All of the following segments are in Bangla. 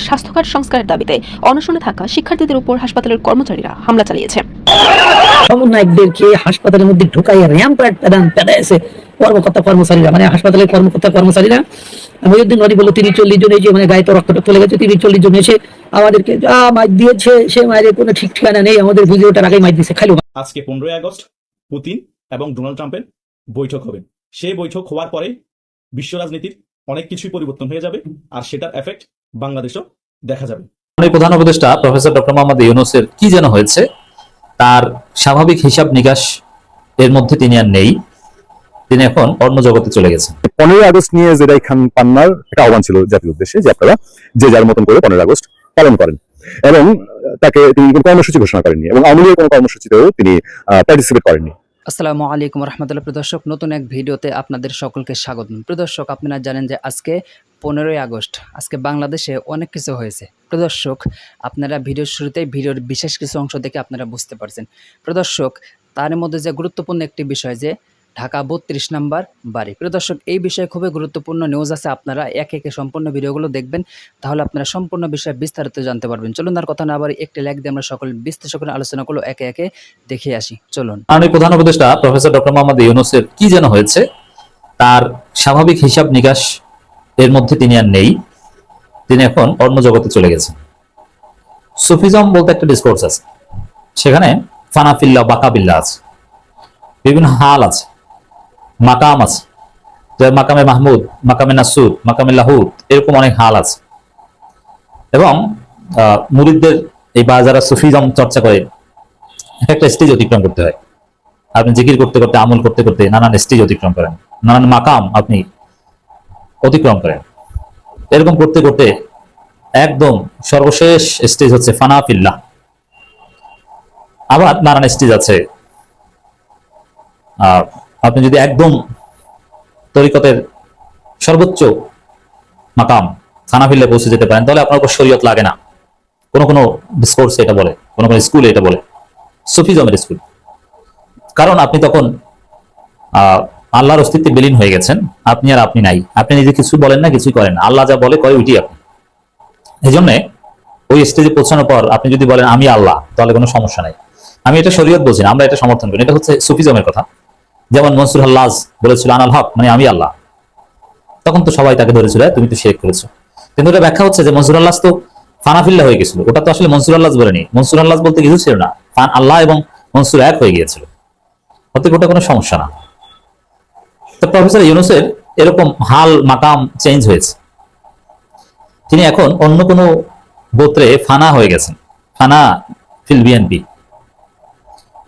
স্বাস্থ্য কার্ড সংস্কারের দাবিতে অনশনে থাকা শিক্ষার্থীদের উপর হাসপাতালের কর্মচারীরা হামলা চালিয়েছে। সমন্বয়কদেরকে হাসপাতালের মধ্যে ঢুকাইয়া র্যাম্প পেদাইছে কর্মচারীরা, মানে হাসপাতালের কর্মচারীরা। মহিউদ্দিন নদী বললো 30-40 জন, এই যে মানে গায়ে তো রক্ত চলে গেছে, 30-40 জন এসে আমাদেরকে যা মাইর দিয়েছে, সে মায়ের কোনো ঠিক ঠিকানা নেই, আমাদের বুঝে ওঠার আগেই মাইর দিয়েছে খাইলো। আজকে 15ই আগস্ট পুতিন এবং ডোনাল্ড ট্রাম্পের বৈঠক হবে। সেই বৈঠক হওয়ার পরে বিশ্ব রাজনীতির অনেক কিছুই পরিবর্তন হয়ে যাবে, আর সেটার এফেক্ট বাংলাদেশও দেখা যাবে। প্রধান উপদেষ্টা প্রফেসর ডক্টর মোহাম্মদ ইউনূসের কি যেন হয়েছে, তার স্বাভাবিক হিসাব নিকাশ এর মধ্যে তিনি আর নেই, তিনি এখন অন্য জগতে চলে গেছেন। 15ই আগস্ট নিয়ে জেদাই খান পান্নার একটা আহ্বান ছিল জাতির উদ্দেশ্যে যে আপনারা যে যার মতন করে 15ই আগস্ট পালন করেন, এবং তাকে তিনি কোনো কর্মসূচি ঘোষণা করেননি এবং আওয়ামী লীগের কোনো কর্মসূচিতেও তিনি পার্টিসিপেট করেননি। আসসালামু আলাইকুম রহমতুল্লাহ। প্রিয় দর্শক, নতুন এক ভিডিওতে আপনাদের সকলকে স্বাগত। প্রিয় দর্শক, আপনারা জানেন যে আজকে 15ই আগস্ট, আজকে বাংলাদেশে অনেক কিছু হয়েছে। প্রিয় দর্শক, আপনারা ভিডিওর শুরুতেই ভিডিওর বিশেষ কিছু অংশ দেখে আপনারা বুঝতে পারছেন। প্রিয় দর্শক, তার মধ্যে যে গুরুত্বপূর্ণ একটি বিষয় যে ঢাকা 32 নম্বর বাড়ি। প্রিয় দর্শক, এই বিষয়ে খুবই গুরুত্বপূর্ণ নিউজ আছে, আপনারা একে একে সম্পূর্ণ ভিডিওগুলো দেখবেন, তাহলে আপনারা সম্পূর্ণ বিষয়ে বিস্তারিত জানতে পারবেন। চলুন আর কথা না বাড়ি, একটি লাইক দিয়ে আমরা সকল বিশ্লেষণ করে আলোচনাগুলো একে একে দেখে আসি। চলুন। মাননীয় প্রধান উপদেষ্টা প্রফেসর ডক্টর মোহাম্মদ ইউনূসের কি যেন হয়েছে, তার স্বাভাবিক হিসাব নিকাশ এর মধ্যে তিনি আর নেই, তিনি এখন অন্য জগতে চলে গেছেন। সুফিজম বলতে একটা ডিসকোর্স আছে, সেখানে ফানাফিল্লা বাকাবিল্লা আছে, বিভিন্ন হাল আছে, মাকাম আছে, মাকামে মাহমুদ, মাকামে নাসুদ, মাকামে লাহুদ, এরকম অনেক হাল আছে। এবং মুরিদদের এই বা যারা সুফিজম চর্চা করে একটা স্টেজ অতিক্রম করতে হয়। আপনি জিকির করতে করতে, আমল করতে করতে নানান স্টেজ অতিক্রম করেন, নানান মাকাম আপনি অতিক্রম করেন। এরকম করতে করতে একদম সর্বশেষ স্টেজ হচ্ছে ফানাফিল্লাহ। আবার নানান স্টেজ আছে। আপনি যদি একদম তরিকতের সর্বোচ্চ মাকাম ফানাফিল্লাহ পৌঁছে যেতে পারেন, তাহলে আপনার উপর শরীয়ত লাগে না। কোনো কোনো ডিসকোর্সে এটা বলে, কোনো কোনো স্কুলে এটা বলে সুফিজমের স্কুল। কারণ আপনি তখন আল্লাহর অস্তিত্বে বিলীন হয়ে গেছেন, আপনি আর আপনি নাই, আপনি নিজে কিছু বলেন না, কিছুই করেন না, আল্লাহ যা বলে করে ওইটি আপনি। এই জন্য ওই স্টেজে পৌঁছানোর পর আপনি যদি বলেন আমি আল্লাহ, তাহলে কোনো সমস্যা নাই। আমি এটা শরীয়ত বলছি না, আমরা এটা সমর্থন করি, এটা হচ্ছে সুফিজমের কথা। যেমন মনসুর হাল্লাজ বলেছিল আনাল হক, মানে আমি আল্লাহ, তখন তো সবাই তাকে ধরেছিল তুমি তো শিরক করেছো। কিন্তু এটা ব্যাখ্যা হচ্ছে যে মনসুর আল্লাহ তো ফানাফিল্লাহ হয়ে গেছিল, ওটা তো আসলে মনসুর আল্লাহ বলেনি। মনসুর আল্লাহ বলতে কিছু ছিল না, আল্লাহ এবং মনসুর এক হয়ে গিয়েছিল, অতএব ওটা কোনো সমস্যা না। তো প্রফেসর ইউনূসের এরকম হাল মাকাম চেঞ্জ হয়েছে, তিনি এখন অন্য কোনো গোত্রে ফানা হয়ে গেছেন, ফানা ফিল বিএনপি।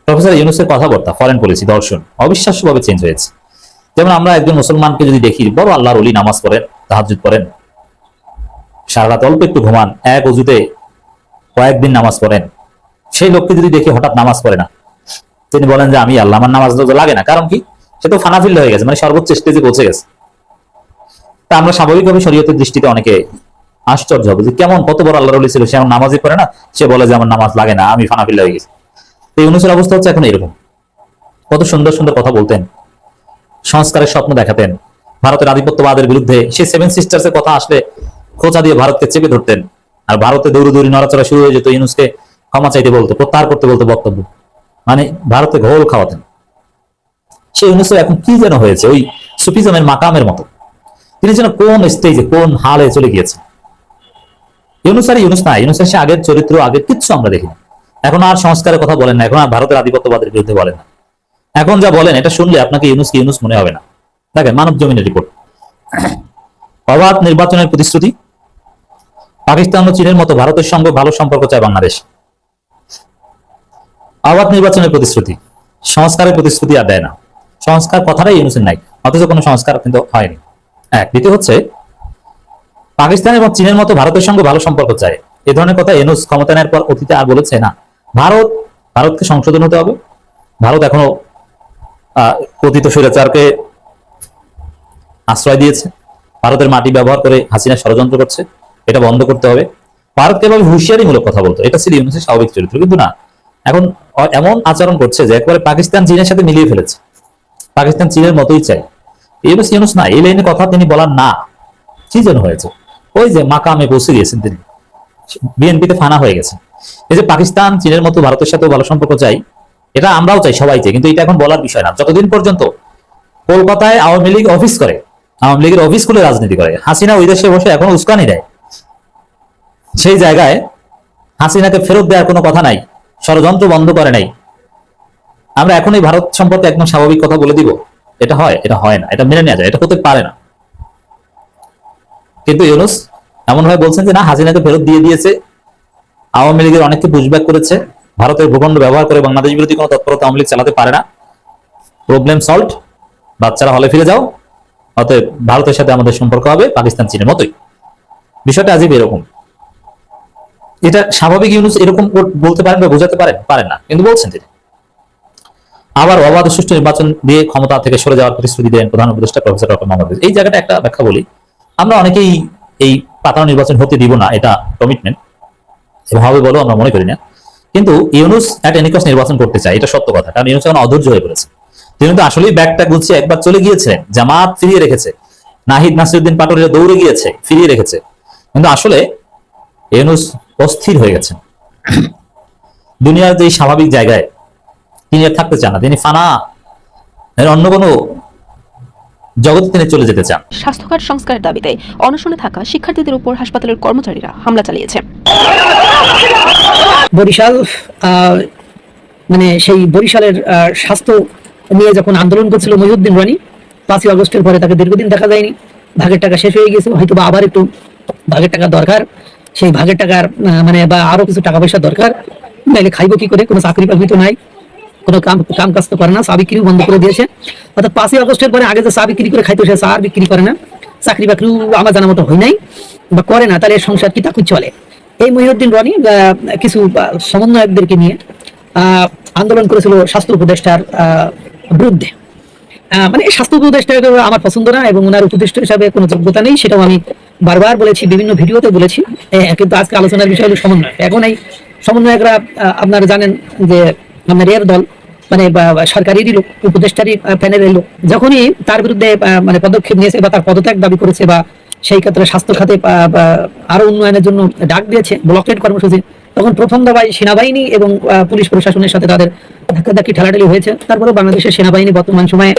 প্রফেসর ইউনূসের কথাবার্তা, ফরেন পলিসি, দর্শন অবিশ্বাস্যভাবে চেঞ্জ হয়েছে। যেমন আমরা একজন মুসলমানকে যদি দেখি, বড় আল্লাহর ওলি, নামাজ পড়েন, তাহাজ্জুদ পড়েন, সারা রাত অল্প একটু ঘুমান, এক অজুতে কয়েকদিন নামাজ পড়েন, সেই লোককে যদি দেখি হঠাৎ নামাজ পড়ে না, তিনি বলেন যে আমি আল্লাহ, আমার নামাজ লাগে না। কারণ কি? সে তো ফানাফিল্লা হয়ে গেছে, মানে সর্বোচ্চ স্টেজে পৌঁছে গেছে। তা আমরা স্বাভাবিকভাবে শরীয়তের দৃষ্টিতে অনেকে আশ্চর্য হবে যে কেমন, কত বড় আল্লাহর ওলি ছিল, সে আমার নামাজই পড়ে না, সে বলে যে আমার নামাজ লাগে না, আমি ফানাফিল্লা হয়ে গেছি। তো ইউনূসের অবস্থা হচ্ছে এখন এরকম। কত সুন্দর সুন্দর কথা বলতেন, সংস্কারের স্বপ্ন দেখাতেন, ভারতের আধিপত্যবাদের বিরুদ্ধে সে 7 সিস্টার্সের কথা আসলে খোঁচা দিয়ে ভারতকে চেপে ধরতেন, আর ভারতে দৌড়ি নড়াচড়া শুরু হয়ে যেত, ইউনূসকে ক্ষমা চাইতে বলতো, প্রত্যাহার করতে বলতো বক্তব্য, মানে ভারতে ঘোল খাওয়াতেন। সে ইউনূসের এখন কি যেন হয়েছে, ওই সুফিজমের মাকামের মতো। তিনি যেন কোন স্টেজে, কোন হালে চলে গিয়েছেন। ইউনূস আর ইউনূস না, ইউনূসের সে আগের চরিত্র, আগের কিচ্ছু আমরা দেখি না। এখন আর সংস্কারের কথা বলেন না, এখন আর ভারতের আধিপত্যবাদের বিরুদ্ধে বলেন না। এখন যা বলেন এটা শুনলে আপনাকে ইউনূস মনে হবে না। দেখেন মানব জমিনের রিপোর্ট, অবাধ নির্বাচনের প্রতিশ্রুতি, পাকিস্তান ও চীনের মতো ভারতের সঙ্গে ভালো সম্পর্ক চায় বাংলাদেশ। অবাধ নির্বাচনের প্রতিশ্রুতি, সংস্কারের প্রতিশ্রুতি আর দেয় না, সংস্কার কথাটাই ইউনূসের নাই, অথচ কোনো সংস্কার কিন্তু হয়নি। দ্বিতীয় হচ্ছে পাকিস্তান এবং চীনের মতো ভারতের সঙ্গে ভালো সম্পর্ক চায়, এ ধরনের কথা ইউনূস ক্ষমতা নেওয়ার পর অতীতে আর বলেছে না। ভারতকে সংশোধন হতে হবে, ভারত এখনো কথিত স্বৈরাচারকে আশ্রয় দিয়েছে, ভারতের মাটি ব্যবহার করে হাসিনা ষড়যন্ত্র করছে, এটা বন্ধ করতে হবে। ভারতকে এভাবে হুঁশিয়ারিমূলক কথা বলতো, এটা ছিল ইউনূসের স্বাভাবিক চরিত্র। কিন্তু না, এখন এমন আচরণ করছে যে একবারে পাকিস্তান চীনের সাথে মিলিয়ে ফেলেছে, পাকিস্তান চীনের মতোই চাই। ইউনূস না, এই লাইনে কথা তিনি বলার না, কি যেন হয়েছে। ওই যে মাকামে পৌঁছে গিয়েছেন তিনি, বিএনপিতে ফানা হয়ে গেছে। এই যে পাকিস্তান চীনের মতো ভারতের সাথেও ভালো সম্পর্ক চাই, এটা আমরাও চাই, সবাই চাই, কিন্তু এটা এখন বলার বিষয় না। যতদিন পর্যন্ত কলকাতায় আওয়ামী লীগ অফিস করে, আওয়ামী লীগের অফিস খুলে রাজনীতি করে, হাসিনা ওই দেশে বসে এখন উস্কানি দেয়, সেই জায়গায় হাসিনাকে ফেরত দেওয়ার কোনো কথা নাই, ষড়যন্ত্র বন্ধ করে নাই, আমরা এখনই ভারত সম্পর্কে একদম স্বাভাবিক কথা বলে দিব? এটা হয়? এটা হয় না, এটা মেনে নেওয়া যায়, এটা হতে পারে না। কিন্তু ইউনূস এমন ভাবে বলছেন যে না, হাসিনাকে ফেরত দিয়ে দিয়েছে, আওয়ামী লীগের অনেককে পুশব্যাক করেছে, ভারতের ভূখণ্ড ব্যবহার করে বাংলাদেশ বিরোধী কোনো তৎপরতা আওয়ামী লীগ চালাতে পারে না, প্রবলেম সলভড, বাচ্চারা হলে ফিরে যাও, অতএব ভারতের সাথে আমাদের সম্পর্ক হবে পাকিস্তান চীনের মতোই। বিষয়টা আজই এরকম। এটা স্বাভাবিক ইউনূস এরকম বলতে পারেন বা বোঝাতে পারেন? পারেন না, কিন্তু বলছেন তিনি। আবার অবাধ ও সুষ্ঠু নির্বাচন দিয়ে ক্ষমতা থেকে সরে যাওয়ার প্রতিশ্রুতি দেন প্রধান উপদেষ্টা প্রফেসর ডক্টর মোহাম্মদ ইউনূস। এই জায়গাটা একটা ব্যাখ্যা বলি, আমরা অনেকেই এই পাতানো নির্বাচন হতে দিব না, এটা কমিটমেন্ট এবং হবে বলেও আমরা মনে করি না। কিন্তু ইউনূস এট এনি কস্ট নির্বাচন করতে চায়, এটা সত্য কথা, কারণ ইউনূস এখন অধৈর্য হয়ে পড়েছে। তিনি তো আসলেই ব্যাগটা গুছিয়ে একবার চলে গিয়েছিলেন, জামাত ফিরিয়ে রেখেছে, নাহিদ নাসিরউদ্দিন পাটোয়ারি দৌড়ে গিয়েছে, ফিরিয়ে রেখেছে, কিন্তু আসলে ইউনূস অস্থির হয়ে গেছেন। দুনিয়ার যে স্বাভাবিক জায়গায় তিনি আর থাকতে চান না, তিনি ফানা, অন্য কোনো জগতে তিনি চলে যেতে চান। স্বাস্থ্যখাত সংস্কারের দাবিতে অনশনে থাকা শিক্ষার্থীদের উপর হাসপাতালের কর্মচারীরা হামলা চালিয়েছে। বরিশাল মানে সেই বরিশালের স্বাস্থ্য নিয়ে যখন আন্দোলন করছিল মহিউদ্দিন রানী, 5ই আগস্টের পরে তাকে দীর্ঘদিন দেখা যায়নি, ভাগের টাকা শেষ হয়ে গেছে, হয়তো বা আবার একটু ভাগের টাকা দরকার, সেই ভাগের টাকার মানে বা আরো কিছু টাকা পয়সা দরকার, নাইলে খাইবো কি করে, কোনো চাকরি বাকরি তো নাই, কোনো কাম কাজ তো করে না, চা বিক্রিও বন্ধ করে দিয়েছে। অর্থাৎ 5ই আগস্টের পরে আগে যে চা বিক্রি করে খাইতো, সে চা আর বিক্রি করে না, চাকরি বাকরিও আমার জানা মতো হয় নাই বা করে না, তাহলে সংসার কি তাকুই চলে। এই মহিউদ্দিন রনি কিছু সমন্বয়কদেরকে নিয়ে আন্দোলন করেছিল স্বাস্থ্য উপদেষ্টার বিরুদ্ধে। মানে স্বাস্থ্য উপদেষ্টা আমার পছন্দ না এবং ওনার উপদেষ্টা হিসাবে কোনো যোগ্যতা নেই, সেটাও আমি বারবার বলেছি, বিভিন্ন ভিডিওতে বলেছি। কিন্তু আজকে আলোচনার বিষয় হলো সমন্বয়। এখন এই সমন্বয়করা আপনারা জানেন যে আপনার এর দল, মানে সরকারেরই লোক, উপদেষ্টারই প্যানেলের লোক, যখনই তার বিরুদ্ধে মানে পদক্ষেপ নিয়েছে বা তার পদত্যাগ দাবি করেছে বা সেই ক্ষেত্রে স্বাস্থ্য খাতে আরো উন্নয়নের জন্য ডাক দিয়েছে, ব্লকেট কর্মসূচি, তখন প্রথম দফায় সেনাবাহিনী এবং পুলিশ প্রশাসনের সাথে তাদের ধাক্কাধাক্কি ঠেলাঠেলি হয়েছে। তারপরে বাংলাদেশের সেনাবাহিনী বর্তমান সময়ে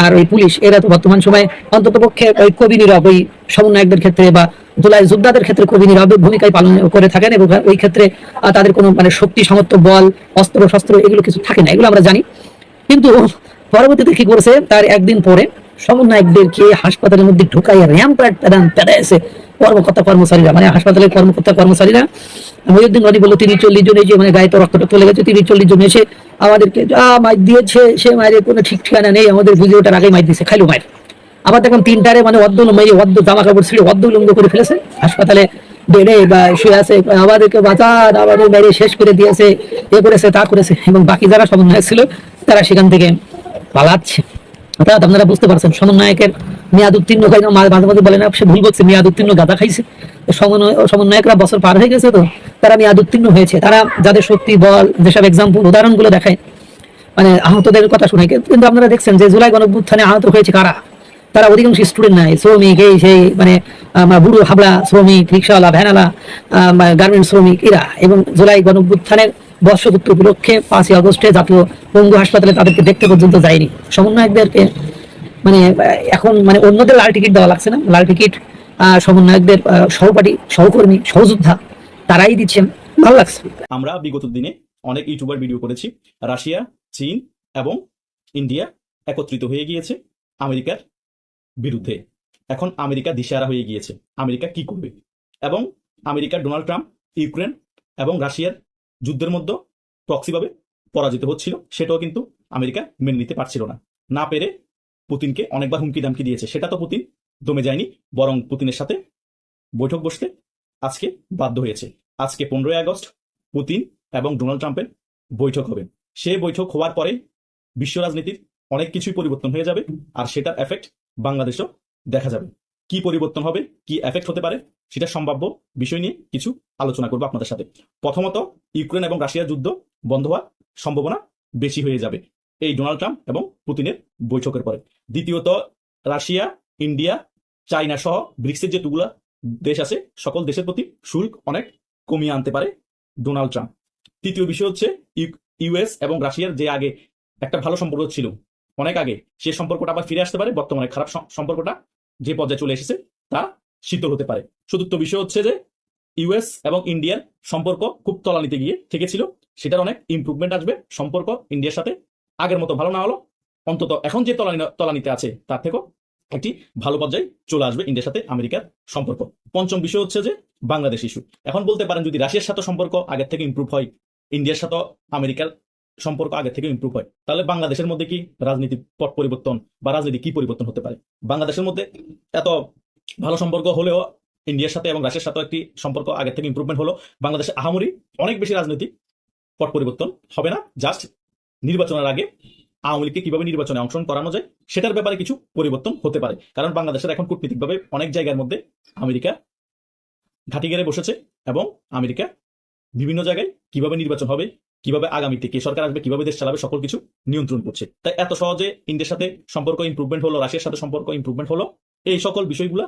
আর ওই পুলিশ, এরা তো বর্তমান সময়ে অন্তত পক্ষে ওই কবি নীরব, ওই সমন্বয়কদের ক্ষেত্রে বা জুলাই যোদ্ধাদের ক্ষেত্রে কবি নীরব ভূমিকায় পালন করে থাকেন এবং ওই ক্ষেত্রে তাদের কোনো মানে শক্তি সামর্থ্য বল অস্ত্র শস্ত্র এগুলো কিছু থাকে না, এগুলো আমরা জানি। কিন্তু পরবর্তীতে কি করেছে, তার একদিন পরে সমন্বয়কদেরকে হাসপাতালের মধ্যে ঢুকাই র্যাম্প পেড়াইছে কর্মচারীরা, মানে হাসপাতালের কর্মকর্তা কর্মচারীরা। মহিউদ্দিন রানী বললো 30-40 জন, এই যে মানে গায়ে তো রক্ত টক্ত লেগেছে, 30-40 জন এসে আমাদেরকে মাইর দিয়েছে, সে মায়ের কোনো ঠিক ঠিকানা নেই, আমাদের বুঝে ওটার আগে মাইর দিয়েছে, খাইলো মায়ের। আবার দেখুন 3টারে মানে অর্ধ জামা কাপড় ছিল, অর্ধলুঙ্গ করে ফেলেছে, হাসপাতালে বেডে বা শুয়ে আছে, আমাদেরকে বাঁচান, আমাদের মেরে শেষ করে দিয়েছে, এ করেছে তা করেছে, এবং বাকি যারা সমন্বয়ক ছিল তারা সেখান থেকে পালাচ্ছে। অর্থাৎ আপনারা বুঝতে পারছেন সমন্বয়কের মেয়াদ উত্তীর্ণ, মাঝে মাঝে বলে না সে ভুল বলছে, মেয়াদ উত্তীর্ণ গাঁদা খাইছে। সমন্বয়করা বছর পার হয়ে গেছে, তো তারা মেয়াদ উত্তীর্ণ হয়েছে, তারা যাদের শক্তি বল যেসব এক্সাম্পল উদাহরণগুলো দেখায়, মানে আহতদের কথা শুনে। কিন্তু আপনারা দেখছেন যে জুলাই গণঅভ্যুত্থানে আহত হয়েছে কারা, তারা অধিকাংশ স্টুডেন্ট নাই, শ্রমিক, এই সেই মানে বুড়ো হাবলা শ্রমিক, রিক্সাওয়ালা, ভ্যানওয়ালা, গার্মেন্ট শ্রমিক এরা। এবং জুলাই গণঅভ্যুত্থানের বর্ষপূর্তি উপলক্ষে 5ই আগস্টে জাতীয় পঙ্গু হাসপাতালে তাদেরকে দেখতে পর্যন্ত যায়নি সমন্বয়কদেরকে। মানে এখন মানে অন্যদের লাল টিকিট দেওয়া লাগছে না, লাল টিকিট সমন্বয়কদের সহপাঠী, সহকর্মী, সহযোদ্ধা তারাই দিচ্ছেন, ভালো লাগছে। আমরা বিগত দিনে অনেক ইউটিউবার ভিডিও করেছি, রাশিয়া, চীন এবং ইন্ডিয়া একত্রিত হয়ে গিয়েছে আমেরিকার বিরুদ্ধে। এখন আমেরিকা দিশেহারা হয়ে গিয়েছে, আমেরিকা কি করবে। এবং আমেরিকার ডোনাল্ড ট্রাম্প ইউক্রেন এবং রাশিয়ার যুদ্ধের মধ্যে প্রক্সিভাবে পরাজিত হচ্ছিল, সেটাও কিন্তু আমেরিকা মেনে নিতে পারছিল না, না পেরে পুতিনকে অনেকবার হুমকি দামকি দিয়েছে। সেটা তো পুতিন দমে যায়নি, বরং পুতিনের সাথে বৈঠক বসতে আজকে বাধ্য হয়েছে। আজকে 15ই আগস্ট পুতিন এবং ডোনাল্ড ট্রাম্পের বৈঠক হবে। সেই বৈঠক হওয়ার পরে বিশ্ব রাজনীতির অনেক কিছুই পরিবর্তন হয়ে যাবে, আর সেটার এফেক্ট বাংলাদেশও দেখা যাবে। কি পরিবর্তন হবে, কি এফেক্ট হতে পারে, সেটা সম্ভাব্য বিষয় নিয়ে কিছু আলোচনা করবো আপনাদের সাথে। প্রথমত, ইউক্রেন এবং রাশিয়ার যুদ্ধ বন্ধ হওয়ার সম্ভাবনা বেশি হয়ে যাবে এই ডোনাল্ড ট্রাম্প এবং পুতিনের বৈঠকের পরে। দ্বিতীয়ত, রাশিয়া, ইন্ডিয়া, চাইনা সহ ব্রিক্সের যেগুলা দেশ আছে সকল দেশের প্রতি শুল্ক অনেক কমিয়ে আনতে পারে ডোনাল্ড ট্রাম্প। তৃতীয় বিষয় হচ্ছে ইউএস এবং রাশিয়ার যে আগে একটা ভালো সম্পর্ক ছিল অনেক আগে, সে সম্পর্কটা আবার ফিরে আসতে পারে। বর্তমানে খারাপ সম্পর্কটা যে পর্যায়ে চলে এসেছে তা শীতল হতে পারে। চতুর্থ বিষয় হচ্ছে যে ইউএস এবং ইন্ডিয়ার সম্পর্ক খুব তলানিতে গিয়ে ঠেকেছিল, সেটার অনেক ইমপ্রুভমেন্ট আসবে। সম্পর্ক ইন্ডিয়ার সাথে আগের মতো ভালো না হলো অন্তত এখন যে তলানিতে আছে তার থেকেও একটি ভালো পর্যায়ে চলে আসবে ইন্ডিয়ার সাথে আমেরিকার সম্পর্ক। পঞ্চম বিষয় হচ্ছে যে বাংলাদেশ ইস্যু। এখন বলতে পারেন যদি রাশিয়ার সাথে সম্পর্ক আগের থেকে ইমপ্রুভ হয়, ইন্ডিয়ার সাথে আমেরিকার সম্পর্ক আগের থেকে ইমপ্রুভ হয়, তাহলে বাংলাদেশের মধ্যে কি রাজনীতি পট পরিবর্তন বা রাজনীতি কি পরিবর্তন হতে পারে? বাংলাদেশের মধ্যে এত ভালো সম্পর্ক হলেও ইন্ডিয়ার সাথে এবং রাশিয়ার সাথে একটি সম্পর্ক আগের থেকে ইমপ্রুভমেন্ট হলো, বাংলাদেশে আহামরি অনেক বেশি রাজনৈতিক পট পরিবর্তন হবে না। জাস্ট নির্বাচনের আগে আওয়ামী লীগকে কিভাবে নির্বাচনে অংশগ্রহণ করানো যায় সেটার ব্যাপারে কিছু পরিবর্তন হতে পারে। কারণ বাংলাদেশের এখন কূটনীতিকভাবে অনেক জায়গার মধ্যে আমেরিকা ঘাঁটি গেড়ে বসেছে এবং আমেরিকা বিভিন্ন জায়গায় কিভাবে নির্বাচন হবে, কিভাবে আগামীতে কে সরকার আসবে, কিভাবে দেশ চালাবে, সকল কিছু নিয়ন্ত্রণ করছে। তাই এত সহজে ইন্ডিয়ার সাথে সম্পর্ক ইমপ্রুভমেন্ট হলো, রাশিয়ার সাথে সম্পর্ক ইমপ্রুভমেন্ট হলো, এই সকল বিষয়গুলা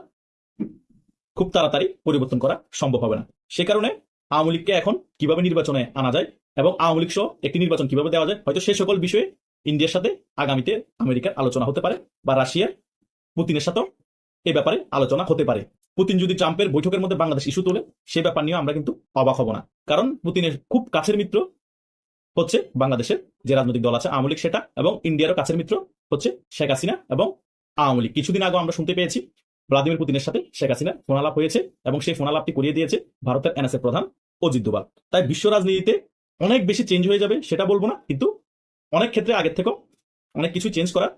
খুব তাড়াতাড়ি পরিবর্তন করা সম্ভব হবে না। সে কারণে আওয়ামী লীগকে এখন কিভাবে নির্বাচনে আনা যায় এবং আওয়ামী লীগ সহ একটি নির্বাচন কিভাবে দেওয়া যায়, হয়তো সেই সকল বিষয়ে ইন্ডিয়ার সাথে আগামীতে আমেরিকার আলোচনা হতে পারে, বা রাশিয়ার পুতিনের সাথেও এই ব্যাপারে আলোচনা হতে পারে। পুতিন যদি ট্রাম্পের বৈঠকের মধ্যে বাংলাদেশ ইস্যু তোলে, সে ব্যাপার নিয়ে আমরা কিন্তু অবাক হব না। কারণ পুতিনের খুব কাছের মিত্র হচ্ছে বাংলাদেশের যে রাজনৈতিক দল আছে আওয়ামী লীগ সেটা, এবং ইন্ডিয়ারও কাছের মিত্র হচ্ছে শেখ হাসিনা এবং আওয়ামী লীগ। কিছুদিন আগে আমরা শুনতে পেয়েছি ভ্লাদিমির পুতিনের সাথে শেখ হাসিনা ফোনালাপ হয়েছে এবং সেই ফোনালাপটি করিয়ে দিয়েছে ভারতের এনএসএ প্রধান অজিত দোভাল। তাই বিশ্ব রাজনীতিতে অনেক বেশি চেঞ্জ হয়ে যাবে সেটা বলবো না, কিন্তু অনেক ক্ষেত্রে আগের থেকেও অনেক কিছু চেঞ্জ করার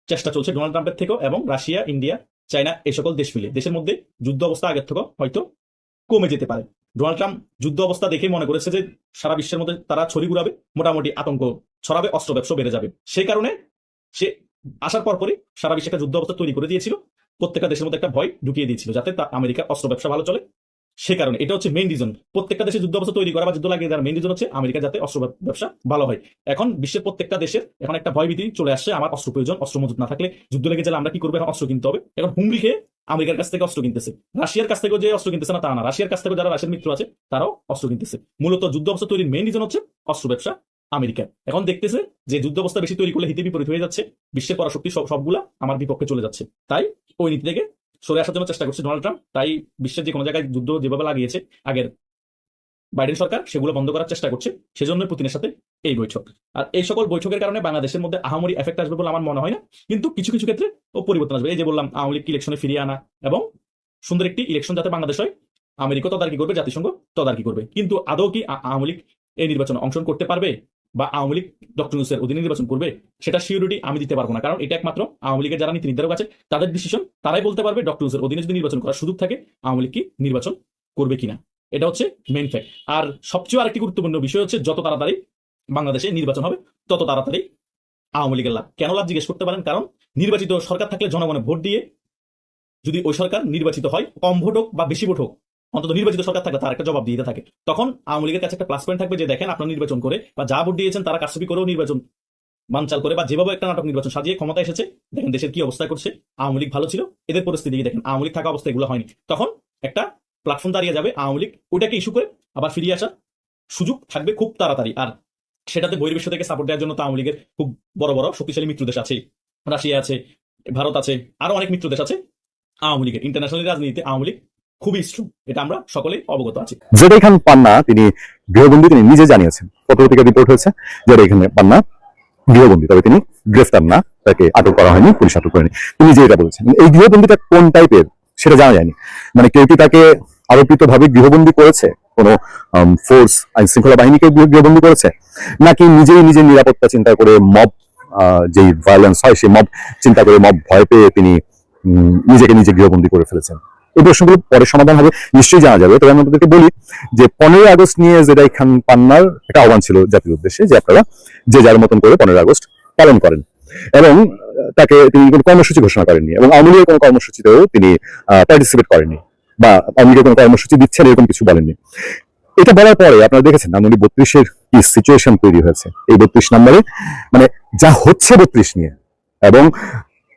চেষ্টা চলছে ডোনাল্ড ট্রাম্পের থেকেও, এবং রাশিয়া, ইন্ডিয়া, চায়না এই সকল দেশ মিলে দেশের মধ্যে যুদ্ধ অবস্থা আগের থেকেও হয়তো কমে যেতে পারে। ডোনাল্ড ট্রাম্প যুদ্ধ অবস্থা দেখে মনে করেছে যে সারা বিশ্বের মধ্যে তারা ছড়ি ঘুরাবে, মোটামুটি আতঙ্ক ছড়াবে, অস্ত্র ব্যবসা বেড়ে যাবে। সেই কারণে সে আসার পরপরই সারা বিশ্বে একটা যুদ্ধ অবস্থা তৈরি করে দিয়েছিল, প্রত্যেকটা দেশের মধ্যে একটা ভয় ঢুকিয়ে দিয়েছিল যাতে আমেরিকার অস্ত্র ব্যবসা ভালো চলে। সে কারণে এটা হচ্ছে মেইন রিজন, প্রত্যেকটা দেশে যুদ্ধ অবস্থা তৈরি করা বা যুদ্ধ লাগিয়ে দেওয়ার মেইন রিজন হচ্ছে আমেরিকা যাতে অস্ত্র ব্যবসা ভালো হয়। এখন বিশ্বের প্রত্যেকটা দেশের এখন একটা ভয়ভীতি চলে আসছে, আমার অস্ত্র প্রয়োজন, অস্ত্র মজুত না থাকলে যুদ্ধ লেগে গেলে আমরা কি করবো, এখন অস্ত্র কিনতে হবে। এখন হুমড়ি খেয়ে আমেরিকার কাছ থেকে অস্ত্র কিনতেছে, রাশিয়ার কাছ থেকেও যে অস্ত্র কিনতেছে না তা না, রাশিয়ার কাছ থেকেও যারা রাশিয়ার মিত্র আছে তারাও অস্ত্র কিনতেছে। মূলত যুদ্ধ অবস্থা তৈরির মেইন রিজন হচ্ছে অস্ত্র ব্যবসা আমেরিকা। এখন দেখতেছে যে যুদ্ধ অবস্থা বেশি তৈরি করলে হিতে বিপরীত হয়ে যাচ্ছে, বিশ্বের পরাশক্তি সবগুলা আমার বিপক্ষে চলে যাচ্ছে। তাই ওই নীতি থেকে সরে আসার জন্য চেষ্টা করছে ডোনাল্ড ট্রাম্প। তাই বিশ্বের যে কোনো জায়গায় যুদ্ধ যেভাবে লাগিয়েছে আগের বাইডেন সরকার, সেগুলো বন্ধ করার চেষ্টা করছে। সেজন্য পুতিনের সাথে এই বৈঠক। আর এই সকল বৈঠকের কারণে বাংলাদেশের মধ্যে আহামরি এফেক্ট আসবে বলে আমার মনে হয় না, কিন্তু কিছু কিছু ক্ষেত্রে ও পরিবর্তন আসবে। এই যে বললাম আওয়ামী লীগকে ইলেকশনে ফিরিয়ে আনা এবং সুন্দর একটি ইলেকশন যাতে বাংলাদেশ হয়, আমেরিকা তদারকি করবে, জাতিসংঘ তদারকি করবে। কিন্তু আদৌ কি আওয়ামী লীগ এই নির্বাচনে অংশগ্রহণ করতে পারবে বা আওয়ামী লীগ ডক্টর ইউনূসের অধীনে নির্বাচন করবে, সেটা সিউরিটি আমি দিতে পারবো না। কারণ এটা একমাত্র আওয়ামী লীগের যারা নীতি নির্ধারক আছে তাদের ডিসিশন, তারাই বলতে পারবে ডক্টর ইউনূসের অধীনে যদি নির্বাচন করার সুযোগ থাকে আওয়ামী লীগ কি নির্বাচন করবে কিনা। এটা হচ্ছে মেইন ফ্যাক্ট। আর সবচেয়ে আরেকটি গুরুত্বপূর্ণ বিষয় হচ্ছে যত তাড়াতাড়ি বাংলাদেশে নির্বাচন হবে তত তাড়াতাড়ি আওয়ামী লীগের লাভ। কেন লাভ জিজ্ঞেস করতে পারেন, কারণ নির্বাচিত সরকার থাকলে জনগণের ভোট দিয়ে যদি ওই সরকার নির্বাচিত হয়, কম ভোট হোক বা বেশি ভোট হোক, অন্তত নির্বাচিত সরকার থাকলে তার একটা জবাব দিয়ে থাকে। তখন আওয়ামী লীগের কাছে একটা প্লাস পয়েন্ট থাকবে যে দেখেন আপনারা নির্বাচন করে বা যা ভোট দিয়েছেন তারা কারচুপি করেও নির্বাচন বানচাল করে বা যেভাবে একটা নাটক নির্বাচন সাজিয়ে ক্ষমতা এসেছে, দেখেন দেশের কি অবস্থা করছে, আওয়ামী লীগ ভালো ছিল, এদের পরিস্থিতি দেখেন, আওয়ামী লীগ থাকা অবস্থা এগুলো হয়নি। তখন একটা প্ল্যাটফর্ম দাঁড়িয়ে যাবে, আওয়ামী লীগ ওটাকে ইস্যু করে আবার ফিরিয়ে আসার সুযোগ থাকবে খুব তাড়াতাড়ি। আর সেটাতে বহির্বিশ্ব থেকে সাপোর্ট দেওয়ার জন্য তো আওয়ামী লীগের খুব বড় বড় শক্তিশালী মিত্র দেশ আছে, রাশিয়া আছে, ভারত আছে, আরো অনেক মিত্র দেশ আছে। আওয়ামী লীগের ইন্টারন্যাশনাল রাজনীতিতে আওয়ামী লীগ খুবই স্ট্রং, এটা আমরা সকলেই অবগত আছি। জেদাই খান পান্না তিনি গৃহবন্দী, তিনি নিজে জানিয়েছেন, পত্রিকা রিপোর্ট হয়েছে জেদাই খান পান্না গৃহবন্দী, তবে তিনি গ্রেফতার না, তাকে আটক করা হয়নি, পুলিশ আটক করেনি। তিনি যে এটা বলছেন, এই গৃহবন্দীটা কোন টাইপের সেটা জানা যায়নি। মানে কেউ কি তাকে আরোপিত ভাবে গৃহবন্দী করেছে, কোনো ফোর্স আইন শৃঙ্খলা বাহিনীকে গৃহবন্দী করেছে, নাকি নিজেই নিজের নিরাপত্তা চিন্তা করে মব যে ভায়োলেন্স হয় সেই মব চিন্তা করে, মব ভয় পেয়ে তিনি নিজেকে নিজে গৃহবন্দী করে ফেলেছেন। এই প্রশ্নগুলো পরে সমাধান হবে, নিশ্চয়ই জানা যাবে। তবে আমি আপনাদেরকে বলি যে 15 আগস্ট নিয়ে জেদাই খান পান্নার একটা আহ্বান ছিল জাতির উদ্দেশ্যে যে আপনারা যে যার মতন করে 15 আগস্ট পালন করেন, এবং তাকে তিনি কোনো কর্মসূচি ঘোষণা করেননি, এবং আওয়ামী লীগের কোনো কর্মসূচিতেও তিনি পার্টিসিপেট করেননি বা আওয়ামী লীগের কোনো কর্মসূচি দিচ্ছেন এরকম কিছু বলেননি। এটা বলার পরে আপনারা দেখেছেন আওয়ামী 32-এর কি সিচুয়েশন তৈরি হয়েছে। এই 32 নম্বরে মানে যা হচ্ছে 32 নিয়ে, এবং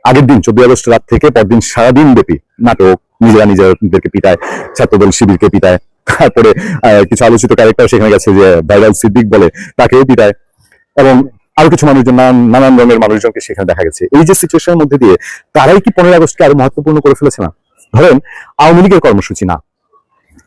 আগের দিন 14 আগস্ট রাত থেকে পরদিন সারাদিন ব্যাপী নাটক, নিজেরা নিজেদেরকে পিটায়, ছাত্রদল শিবিরকে পিটায়, তারপরে কিছু আলোচিত ক্যারেক্টার সেখানে গেছে যে ভাইরাল সিদ্দিক বলে, তাকেও পিটায়, এবং আরো কিছু মানুষজন নানান রঙের মানুষজনকে সেখানে দেখা গেছে। এই যে সিচুয়েশনের মধ্যে দিয়ে তারাই কি 15 আগস্টকে আরো মহত্বপূর্ণ করে ফেলেছে না? ধরেন আওয়ামী লীগের কর্মসূচি না,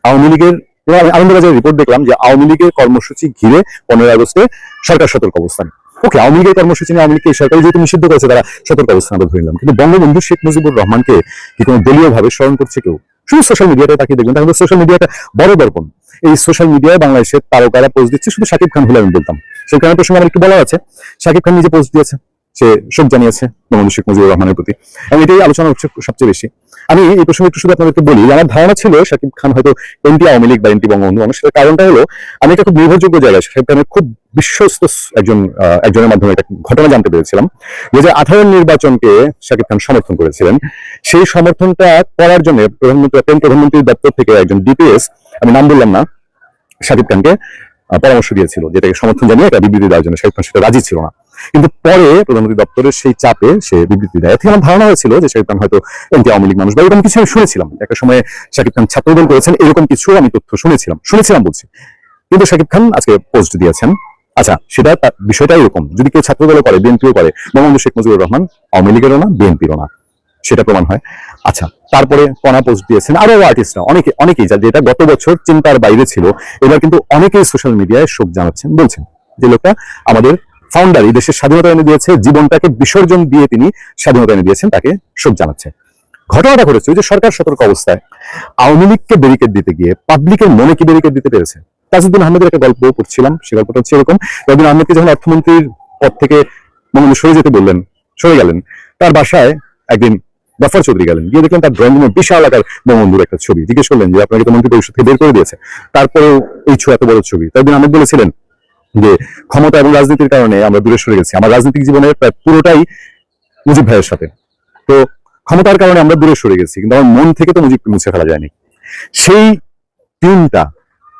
আওয়ামী লীগের, আমি আনন্দবাজারের রিপোর্ট দেখলাম যে আওয়ামী লীগের কর্মসূচি ঘিরে 15 আগস্টে সরকার সতর্ক অবস্থান। ওকে, আওয়ামী লীগের কর্মসূচি নিয়ে আওয়ামী লীগকে সরকার যেহেতু নিষিদ্ধ করেছে, তারা সতর্ক অবস্থান আমরা ধরে নিলাম, কিন্তু বঙ্গবন্ধু শেখ মুজিবুর রহমানকে কি কোনো দলীয় ভাবে স্মরণ করছে কেউ? শুধু সোশ্যাল মিডিয়াতে তাকিয়ে দেখবেন, তাহলে সোশ্যাল মিডিয়াটা বড় দর্পণ। এই সোশ্যাল মিডিয়ায় বাংলাদেশের তারকারা পোস্ট দিচ্ছে, শুধু শাকিব খান হলে আমি বলতাম। সেখানে প্রসঙ্গে আমার একটু বলার আছে, শাকিব খান নিজে পোস্ট দিয়েছে, সে শোক জানিয়েছে বঙ্গবন্ধু শেখ মুজিবুর রহমানের প্রতি, এবং এটাই আলোচনা হচ্ছে সবচেয়ে বেশি। আমি এই প্রসঙ্গে একটু শুধু আপনাদেরকে বলি, আমার ধারণা ছিল শাকিব খান হয়তো এনটি আওয়ামী লীগ বা এনটি বঙ্গবন্ধু। সেটার কারণটা হলো, আমি একটা খুব নির্ভরযোগ্য জায়গায় শাকিব খানের খুব বিশ্বস্ত একজনের মাধ্যমে একটা ঘটনা জানতে পেরেছিলাম। 2018 নির্বাচনকে শাকিব খান সমর্থন করেছিলেন। সেই সমর্থনটা করার জন্য প্রধানমন্ত্রীর দপ্তর থেকে একজন ডিপিএস, আমি নাম বললাম না, শাকিব খানকে পরামর্শ দিয়েছিল যেটাকে সমর্থন জানিয়ে একটা বিবৃতি দেওয়ার জন্য। শাকিব খান সেটা রাজি ছিল না, কিন্তু পরে প্রধানমন্ত্রী দপ্তরের সেই চাপে সে বিবৃতি দেয়। এতে আমার ধারণা হয়েছিল যে শাকিব খান হয়তো এনটি আওয়ামী লীগ মানুষ, বা এরকম কিছু আমি শুনেছিলাম। একটা সময়ে শাকিব খান ছাত্রদল করেছেন, এরকম কিছু আমি তথ্য শুনেছিলাম বলছি। কিন্তু শাকিব খান আজকে পোস্ট দিয়েছেন। আচ্ছা, সেটা বিষয়টা এরকম, যদি কেউ ছাত্রদল করে, বিএনপিও করে, বঙ্গবন্ধু শেখ মুজিবুর রহমান আওয়ামী লীগেরও না, বিএনপিরও না, সেটা প্রমাণ হয়। আচ্ছা, তারপরে কণা পোস্ট দিয়েছেন, আরো আর্টিস্টরা অনেকেই, যেটা গত বছর চিন্তার বাইরে ছিল, এবার কিন্তু অনেকেই সোশ্যাল মিডিয়ায় শোক জানাচ্ছেন, বলছেন যে লোকটা আমাদের ফাউন্ডার, এই দেশের স্বাধীনতা এনে দিয়েছে, জীবনটাকে বিসর্জন দিয়ে তিনি স্বাধীনতা এনে দিয়েছেন, তাকে শোক জানাচ্ছে। ঘটনাটা ঘটেছে ওই যে সরকার সতর্ক অবস্থায় আওয়ামী লীগকে ব্যারিকেড দিতে গিয়ে পাবলিকের মনে কি ব্যারিকেড দিতে পেরেছে। তাজউদ্দিন আহমেদের একটা গল্প পড়ছিলাম, সে গল্পটা হচ্ছে এরকম, তাজউদ্দিন আহমেদকে যখন অর্থমন্ত্রীর পদ থেকে বঙ্গবন্ধু সরে গেলেন, তার বাসায় একদিন জাফর চৌধুরী গেলেন, গিয়ে দেখলেন তার ড্রয়িং রুমে বিশাল আকার বঙ্গবন্ধুর একটা ছবি। জিজ্ঞেস করলেন যে আপনাকে তো মন্ত্রী পরিষদ থেকে বের করে দিয়েছে, তারপরেও এই এত বড় ছবি। তাজউদ্দিন আহমেদ বলেছিলেন যে ক্ষমতা এবং রাজনীতির কারণে আমরা দূরে সরে গেছি, আমার রাজনৈতিক জীবনের প্রায় পুরোটাই মুজিব ভাইয়ের সাথে, তো ক্ষমতার কারণে আমরা দূরে সরে গেছি, কিন্তু আমার মন থেকে তো মুজিবকে মুছে ফেলা যায়নি। সেই টিমটা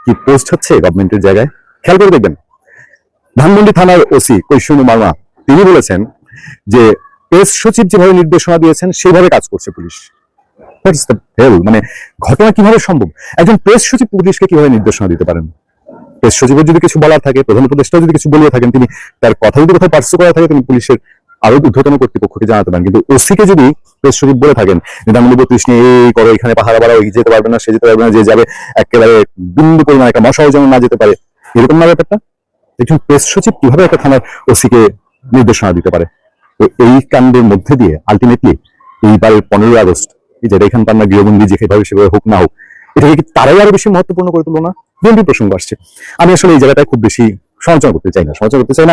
কি পোস্ট হচ্ছে গভর্নমেন্টের জায়গায়? খেয়াল করে দেখবেন, ধানমন্ডি থানার ওসি কৈশোরী মার্মা তিনি বলেছেন যে প্রেস সচিব যেভাবে নির্দেশনা দিয়েছেন সেভাবে কাজ করছে পুলিশ। মানে ঘটনা কিভাবে সম্ভব? একজন প্রেস সচিব পুলিশকে কিভাবে নির্দেশনা দিতে পারেন? প্রেস সচিবের যদি কিছু বলার থাকে, প্রধান উপদেষ্টাও যদি কিছু বলিয়ে থাকেন, তিনি তার কথা যদি কোথাও পার্শ্ব করা থাকে, তিনি পুলিশের আরো ঊর্ধ্বতন কর্তৃপক্ষকে জানাতে পারেন। কিন্তু ওসিকে যদি প্রেস সচিব বলে থাকেন ধানমন্ডি 32 নিয়ে এই করো, এখানে পাহারা বাড়াও, যেতে পারবে না, সে যেতে পারবে না, যে যাবে একেবারে বিন্দু পরিমাণ একটা মশাও যেন না যেতে পারে, এরকম না ব্যাপারটা? একজন প্রেস সচিব কিভাবে একটা থানার ওসিকে নির্দেশনা দিতে পারে? তো এই কাণ্ডের মধ্যে দিয়ে আলটিমেটলি এইবারের 15 আগস্ট, এই যে এখান পান্না গৃহবন্দী যেভাবে সেভাবে হোক না হোক, এটাকে কি তারাই আরো বেশি মহত্বপূর্ণ করে তুললো না? বিএনপি প্রসঙ্গ আসছে, আমি আসলে এই জায়গাটায় খুব বেশি সমালোচনা করতে চাই না।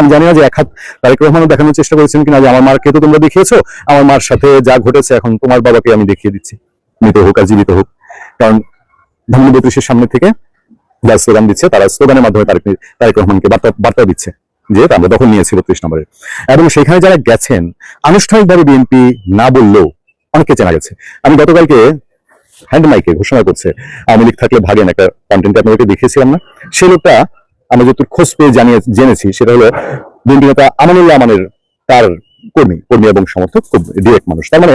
আমি জানি না যে এক হাত তারেক রহমানও দেখানোর চেষ্টা করেছেন কিনা যে আমার মারকে তো তোমরা দেখিয়েছো, আমার মার সাথে যা ঘটেছে এখন তোমার বাবাকে আমি দেখিয়ে দিচ্ছি, মৃত হোক আর জীবিত হোক। কারণ ধানমন্ডি 32 সামনে থেকে যারা স্লোগান দিচ্ছে, তারা স্লোগানের মাধ্যমে তারেক রহমানকে বার্তা দিচ্ছে যে আমরা দখল নিয়েছি 32 নম্বরে। এবং সেখানে যারা গেছেন আনুষ্ঠানিকভাবে বিএনপি না বললেও অনেককে চেনা গেছে। আমি গতকালকে হ্যান্ড মাইকে ঘোষণা করছে আওয়ামী লীগ থাকলে ভাগেন, একটা কন্টেন্ট আপনাদেরকে দেখিয়েছিলাম না? সে লোকটা আমরা যত খোঁজ পেয়ে জেনেছি সেটা হলো বিএনপি নেতা আমানুল্লাহ আমানের তার কর্মী এবং সমর্থক, খুব ডিরেক্ট মানুষ। তার মানে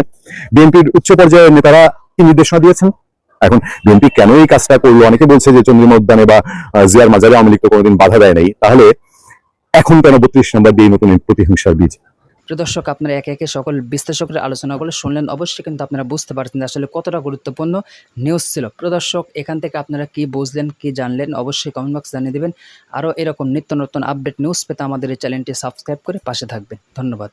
বিএনপির উচ্চ পর্যায়ের নেতারা কি নির্দেশনা দিয়েছেন? এখন বিএনপি কেন এই কাজটা করলো? অনেকে বলছে যে চন্দ্রিমা উদ্যানে বা জিয়ার মাজারে আওয়ামী লীগ তো কোনোদিন বাধা দেয় নাই, তাহলে এখন কেন 32 নম্বর দিয়ে নতুন প্রতিহিংসার বীজ? প্রিয় দর্শক, আপনারা একে একে সকল বিশ্লেষকের আলোচনাগুলো শুনলেন, অবশ্যই কিন্তু আপনারা বুঝতে পারছেন যে আসলে কতটা গুরুত্বপূর্ণ নিউজ ছিল। প্রিয় দর্শক, এখান থেকে আপনারা কি বুঝলেন, কি জানলেন, অবশ্যই কমেন্ট বক্সে জানিয়ে দেবেন। আরও এরকম নিত্য নতুন আপডেট নিউজ পেতে আমাদের এই চ্যানেলটি সাবস্ক্রাইব করে পাশে থাকবেন। ধন্যবাদ।